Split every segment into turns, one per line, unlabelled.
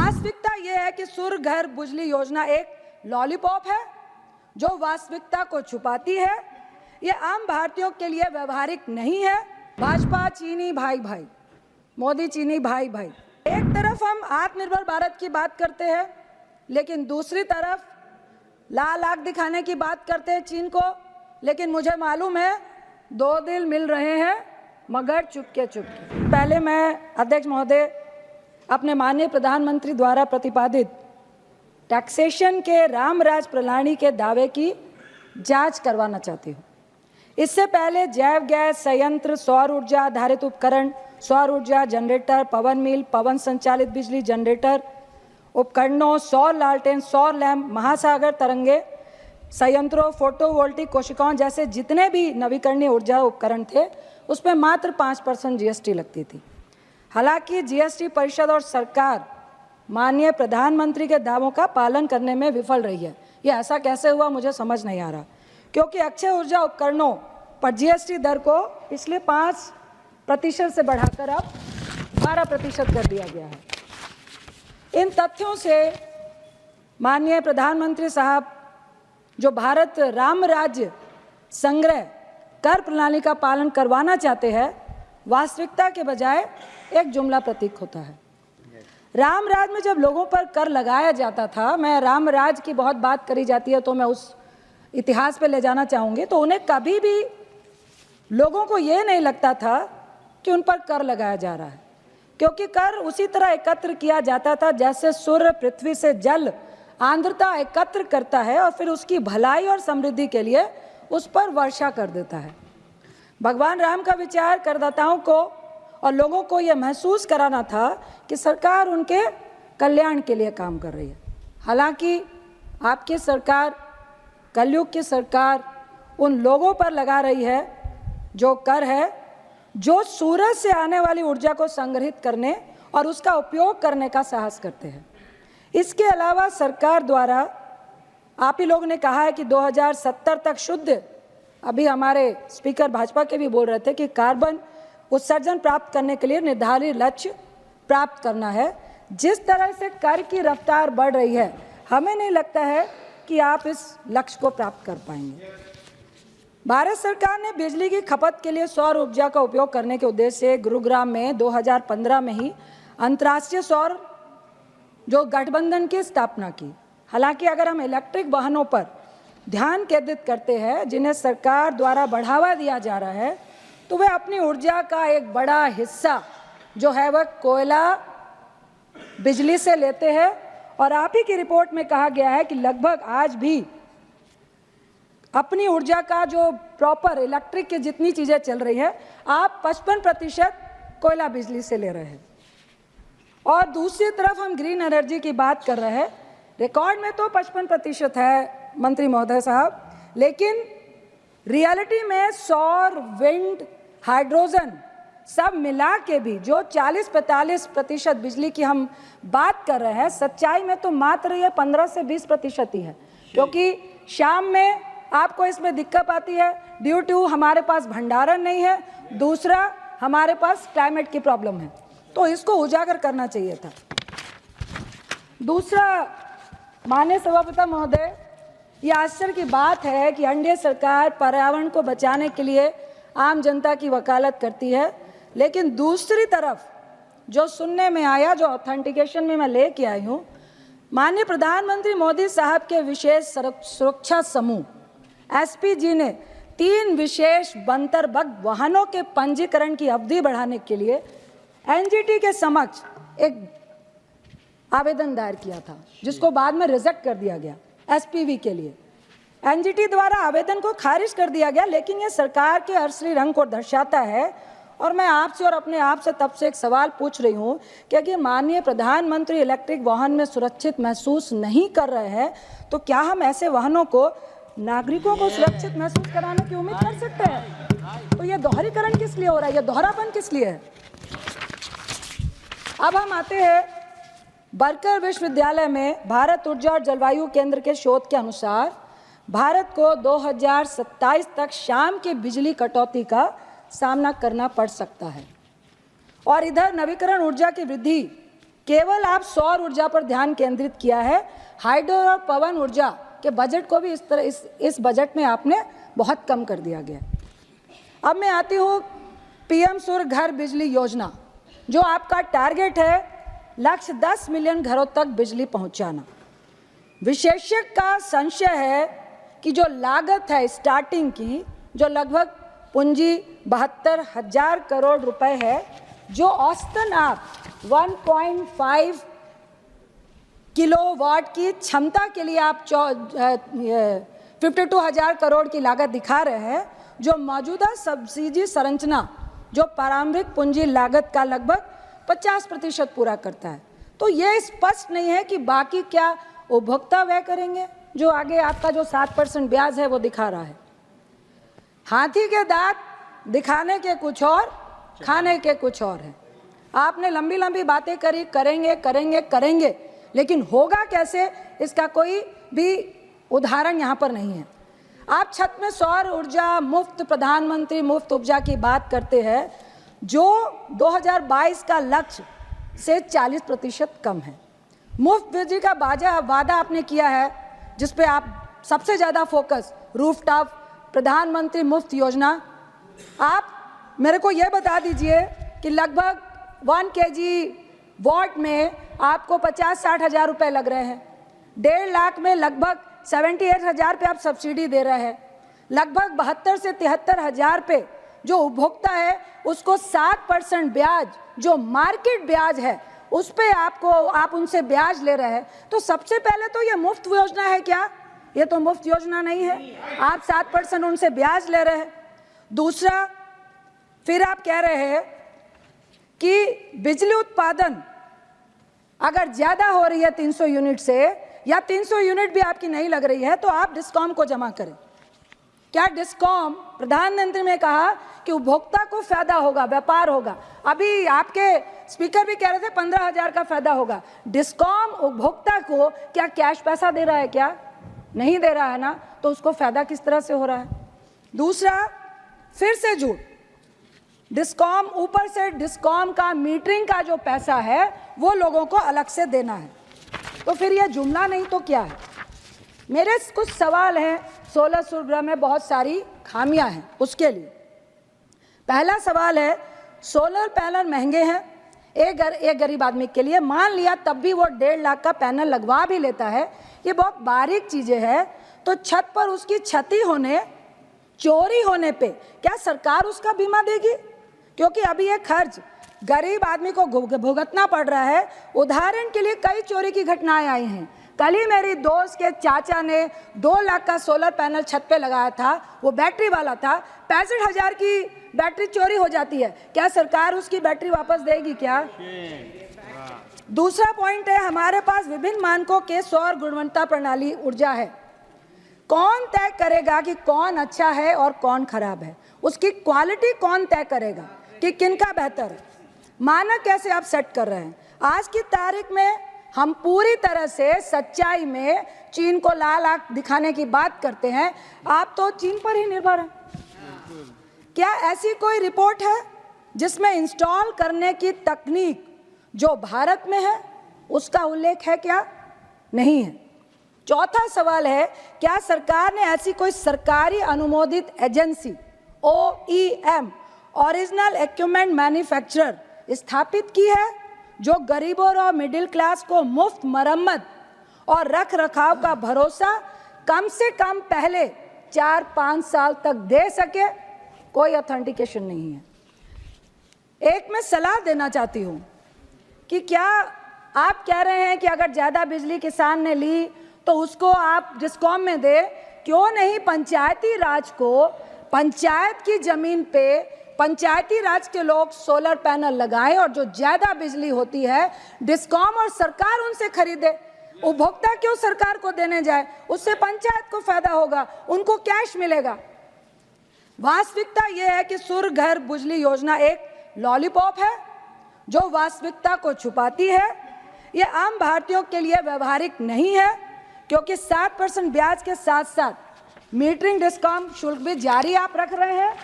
वास्तविकता यह है कि सूर्य घर बिजली योजना एक लॉलीपॉप है जो वास्तविकता को छुपाती है। यह आम भारतीयों के लिए व्यवहारिक नहीं है। भाजपा चीनी भाई भाई, मोदी चीनी भाई भाई। एक तरफ हम आत्मनिर्भर भारत की बात करते हैं, लेकिन दूसरी तरफ लाल आग दिखाने की बात करते हैं चीन को। लेकिन मुझे मालूम है दो दिल मिल रहे हैं मगर चुपके चुपके। पहले मैं अध्यक्ष महोदय अपने माननीय प्रधानमंत्री द्वारा प्रतिपादित टैक्सेशन के रामराज प्रणाली के दावे की जांच करवाना चाहती हूँ। इससे पहले जैव गैस संयंत्र, सौर ऊर्जा आधारित उपकरण, सौर ऊर्जा जनरेटर, पवन मिल, पवन संचालित बिजली जनरेटर उपकरणों, सौर लालटेन, सौर लैंप, महासागर तरंगे संयंत्रों, फोटोवोल्टिक कोशिकाओं जैसे जितने भी नवीकरणीय ऊर्जा उपकरण थे उस पर मात्र 5% जीएसटी लगती थी। हालांकि जीएसटी परिषद और सरकार माननीय प्रधानमंत्री के दावों का पालन करने में विफल रही है। ये ऐसा कैसे हुआ मुझे समझ नहीं आ रहा, क्योंकि अक्षय ऊर्जा उपकरणों पर जीएसटी दर को पिछले 5% से बढ़ाकर अब 12% कर दिया गया है। इन तथ्यों से माननीय प्रधानमंत्री साहब जो भारत राम राज्य संग्रह कर प्रणाली का पालन करवाना चाहते हैं, वास्तविकता के बजाय एक जुमला प्रतीक होता है। राम राज में जब लोगों पर कर लगाया जाता था, मैं राम राज की बहुत बात करी जाती है तो मैं उस इतिहास पे ले जाना चाहूँगी, तो उन्हें कभी भी लोगों को ये नहीं लगता था कि उन पर कर लगाया जा रहा है, क्योंकि कर उसी तरह एकत्र किया जाता था जैसे सूर्य पृथ्वी से जल आर्द्रता एकत्र करता है और फिर उसकी भलाई और समृद्धि के लिए उस पर वर्षा कर देता है। भगवान राम का विचार करदाताओं को और लोगों को यह महसूस कराना था कि सरकार उनके कल्याण के लिए काम कर रही है। हालांकि आपकी सरकार, कलयुग की सरकार, उन लोगों पर लगा रही है जो कर है, जो सूरज से आने वाली ऊर्जा को संग्रहित करने और उसका उपयोग करने का साहस करते हैं। इसके अलावा सरकार द्वारा आप ही लोगों ने कहा है कि 2070 तक शुद्ध, अभी हमारे स्पीकर भाजपा के भी बोल रहे थे कि कार्बन उत्सर्जन प्राप्त करने के लिए निर्धारित लक्ष्य प्राप्त करना है। जिस तरह से कर की रफ्तार बढ़ रही है, हमें नहीं लगता है कि आप इस लक्ष्य को प्राप्त कर पाएंगे। भारत सरकार ने बिजली की खपत के लिए सौर ऊर्जा का उपयोग करने के उद्देश्य से गुरुग्राम में 2015 में ही अंतर्राष्ट्रीय सौर जो गठबंधन की स्थापना की। हालांकि अगर हम इलेक्ट्रिक वाहनों पर ध्यान केंद्रित करते हैं जिन्हें सरकार द्वारा बढ़ावा दिया जा रहा है, तो वे अपनी ऊर्जा का एक बड़ा हिस्सा जो है वह कोयला बिजली से लेते हैं। और आप ही की रिपोर्ट में कहा गया है कि लगभग आज भी अपनी ऊर्जा का जो प्रॉपर इलेक्ट्रिक की जितनी चीज़ें चल रही है, आप 55% कोयला बिजली से ले रहे हैं। और दूसरी तरफ हम ग्रीन एनर्जी की बात कर रहे हैं। रिकॉर्ड में तो 55% है मंत्री महोदय साहब, लेकिन रियलिटी में सौर, विंड, हाइड्रोजन सब मिला के भी जो 40-45% बिजली की हम बात कर रहे हैं, सच्चाई में तो मात्र ये 15 से 20% ही है, क्योंकि शाम में आपको इसमें दिक्कत आती है ड्यू टू हमारे पास भंडारण नहीं है, दूसरा हमारे पास क्लाइमेट की प्रॉब्लम है, तो इसको उजागर करना चाहिए था। दूसरा, माननीय सभापति महोदय, ये आश्चर्य की बात है कि एनडीए सरकार पर्यावरण को बचाने के लिए आम जनता की वकालत करती है, लेकिन दूसरी तरफ जो सुनने में आया, जो ऑथेंटिकेशन में मैं लेके आई हूँ, माननीय प्रधानमंत्री मोदी साहब के विशेष सुरक्षा समूह एसपीजी ने 3 विशेष बंदरबंद वाहनों के पंजीकरण की अवधि बढ़ाने के लिए एनजीटी के समक्ष एक आवेदन दायर किया था, जिसको बाद में रिजेक्ट कर दिया गया। एसपीवी के लिए एनजीटी द्वारा आवेदन को खारिज कर दिया गया, लेकिन ये सरकार के असली रंग को दर्शाता है। और मैं आपसे और अपने आप से तब से एक सवाल पूछ रही हूँ कि अगर माननीय प्रधानमंत्री इलेक्ट्रिक वाहन में सुरक्षित महसूस नहीं कर रहे हैं, तो क्या हम ऐसे वाहनों को, नागरिकों को सुरक्षित महसूस कराने की उम्मीद कर सकते हैं? तो ये दोहरीकरण किस लिए हो रहा है, ये दोहरापन किस लिए है? अब हम आते हैं बरकर विश्वविद्यालय में भारत ऊर्जा और जलवायु केंद्र के शोध के अनुसार भारत को 2027 तक शाम की बिजली कटौती का सामना करना पड़ सकता है। और इधर नवीकरण ऊर्जा की वृद्धि केवल आप सौर ऊर्जा पर ध्यान केंद्रित किया है, हाइड्रो और पवन ऊर्जा के बजट को भी इस बजट में आपने बहुत कम कर दिया गया। अब मैं आती हूँ पीएम सूर्य घर बिजली योजना, जो आपका टारगेट है लक्ष्य 10 मिलियन घरों तक बिजली पहुंचाना। विशेषज्ञ का संशय है कि जो लागत है स्टार्टिंग की, जो लगभग पूंजी 72,000 करोड़ रुपए है, जो औसतन आप 1.5 किलोवाट की क्षमता के लिए आप 52,000 करोड़ की लागत दिखा रहे हैं, जो मौजूदा सब्सिडी संरचना जो प्रारंभिक पूंजी लागत का लगभग 50% पूरा करता है। तो ये स्पष्ट नहीं है कि बाकी क्या उपभोक्ता व्यय करेंगे, जो आगे आपका जो 7% ब्याज है वो दिखा रहा है। हाथी के दांत दिखाने के कुछ और, खाने के कुछ और है। आपने लंबी लंबी बातें करी, करेंगे करेंगे करेंगे, लेकिन होगा कैसे इसका कोई भी उदाहरण यहाँ पर नहीं है। आप छत में सौर ऊर्जा मुफ्त, प्रधानमंत्री मुफ्त उपजा की बात करते हैं, जो 2022 का लक्ष्य से 40% कम है। मुफ्त बिजली का वादा आपने किया है, जिस पे आप सबसे ज़्यादा फोकस, रूफटॉप प्रधानमंत्री मुफ्त योजना। आप मेरे को ये बता दीजिए कि लगभग 1 kg वॉट में आपको 50-60 हज़ार रुपये लग रहे हैं। 1.5 लाख में लगभग 78,000 पे आप सब्सिडी दे रहे हैं। लगभग 72 से 73 हज़ार पे जो उपभोक्ता है उसको 7% ब्याज, जो मार्केट ब्याज है, उस पे आप उनसे ब्याज ले रहे हैं। तो सबसे पहले तो ये मुफ्त योजना है क्या? ये तो मुफ्त योजना नहीं है। आप 7% उनसे ब्याज ले रहे हैं। दूसरा, फिर आप कह रहे हैं कि बिजली उत्पादन अगर ज़्यादा हो रही है 300 यूनिट से, या 300 यूनिट भी आपकी नहीं लग रही है, तो आप डिस्कॉम को जमा करें। क्या डिस्कॉम, प्रधानमंत्री ने कहा कि उपभोक्ता को फायदा होगा, व्यापार होगा। अभी आपके स्पीकर भी कह रहे थे 15,000 का फायदा होगा। डिस्कॉम उपभोक्ता को क्या कैश पैसा दे रहा है? क्या नहीं दे रहा है ना, तो उसको फायदा किस तरह से हो रहा है? दूसरा, फिर से झूठ। डिस्कॉम, ऊपर से डिस्कॉम का मीटरिंग का जो पैसा है वो लोगों को अलग से देना है। तो फिर यह जुमला नहीं तो क्या है? मेरे कुछ सवाल हैं। सोलर सूर्यग्रह में बहुत सारी खामियां हैं, उसके लिए पहला सवाल है, सोलर पैनल महंगे हैं एक गरीब आदमी के लिए। मान लिया तब भी वो 1.5 लाख का पैनल लगवा भी लेता है, ये बहुत बारीक चीज़ें हैं। तो छत पर उसकी क्षति होने, चोरी होने पे क्या सरकार उसका बीमा देगी? क्योंकि अभी ये खर्च गरीब आदमी को भुगतना पड़ रहा है। उदाहरण के लिए कई चोरी की घटनाएं आई हैं। कल ही मेरी दोस्त के चाचा ने 2 लाख का सोलर पैनल छत पे लगाया था, वो बैटरी वाला था। 65,000 की बैटरी चोरी हो जाती है, क्या सरकार उसकी बैटरी वापस देगी क्या? दूसरा पॉइंट है, हमारे पास विभिन्न मानकों के सौर गुणवत्ता प्रणाली ऊर्जा है। कौन तय करेगा कि कौन अच्छा है और कौन खराब है? उसकी क्वालिटी कौन तय करेगा कि किनका बेहतर है? मानक कैसे आप सेट कर रहे हैं? आज की तारीख में हम पूरी तरह से सच्चाई में चीन को लाल आंख दिखाने की बात करते हैं। आप तो चीन पर ही निर्भर हैं। क्या ऐसी कोई रिपोर्ट है जिसमें इंस्टॉल करने की तकनीक जो भारत में है उसका उल्लेख है क्या? नहीं है। चौथा सवाल है, क्या सरकार ने ऐसी कोई सरकारी अनुमोदित agency OEM, original equipment manufacturer, स्थापित की है जो गरीबों और मिडिल क्लास को मुफ्त मरम्मत और रख रखाव का भरोसा कम से कम पहले 4-5 साल तक दे सके? कोई ऑथेंटिकेशन नहीं है। एक मैं सलाह देना चाहती हूँ कि क्या आप कह रहे हैं कि अगर ज़्यादा बिजली किसान ने ली तो उसको आप डिस्कॉम में दे, क्यों नहीं पंचायती राज को, पंचायत की ज़मीन पे पंचायती राज के लोग सोलर पैनल लगाएं और जो ज़्यादा बिजली होती है डिस्कॉम और सरकार उनसे खरीदे। उपभोक्ता क्यों सरकार को देने जाए? उससे पंचायत को फायदा होगा, उनको कैश मिलेगा। वास्तविकता यह है कि सूर्य घर बिजली योजना एक लॉलीपॉप है जो वास्तविकता को छुपाती है। ये आम भारतीयों के लिए व्यवहारिक नहीं है, क्योंकि 7% ब्याज के साथ साथ मीटरिंग डिस्कॉम शुल्क भी जारी आप रख रहे हैं।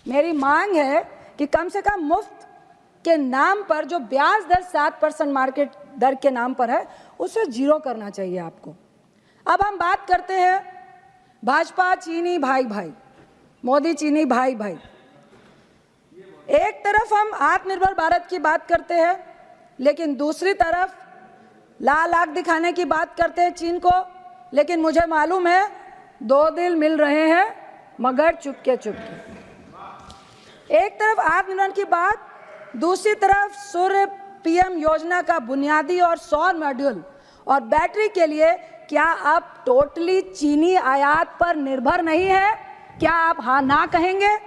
मेरी मांग है कि कम से कम मुफ्त के नाम पर जो ब्याज दर 7% मार्केट दर के नाम पर है, उसे जीरो करना चाहिए आपको। अब हम बात करते हैं भाजपा चीनी भाई भाई, मोदी चीनी भाई भाई। एक तरफ हम आत्मनिर्भर भारत की बात करते हैं, लेकिन दूसरी तरफ लाल आंख दिखाने की बात करते हैं चीन को। लेकिन मुझे मालूम है 2 दिल मिल रहे हैं मगर चुपके चुपके। एक तरफ आत्मनिर्भर की बात, दूसरी तरफ सूर्य पीएम योजना का बुनियादी और सौर मॉड्यूल और बैटरी के लिए क्या आप टोटली चीनी आयात पर निर्भर नहीं है? क्या आप हाँ ना कहेंगे?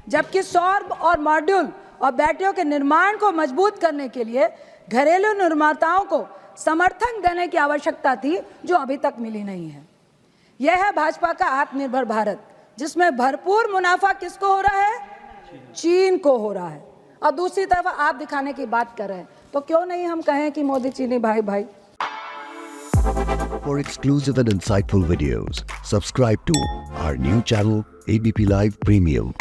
जबकि सौर और मॉड्यूल और बैटरियों के निर्माण को मजबूत करने के लिए घरेलू निर्माताओं को समर्थन देने की आवश्यकता थी, जो अभी तक मिली नहीं है। यह है भाजपा का आत्मनिर्भर भारत, जिसमें भरपूर मुनाफा किसको हो रहा है? चीन को हो रहा है। और दूसरी तरफ आप दिखाने की बात कर रहे हैं, तो क्यों नहीं हम कहें कि मोदी चीनी भाई भाई।
For exclusive and insightful videos, subscribe to our new channel ABP Live Premium.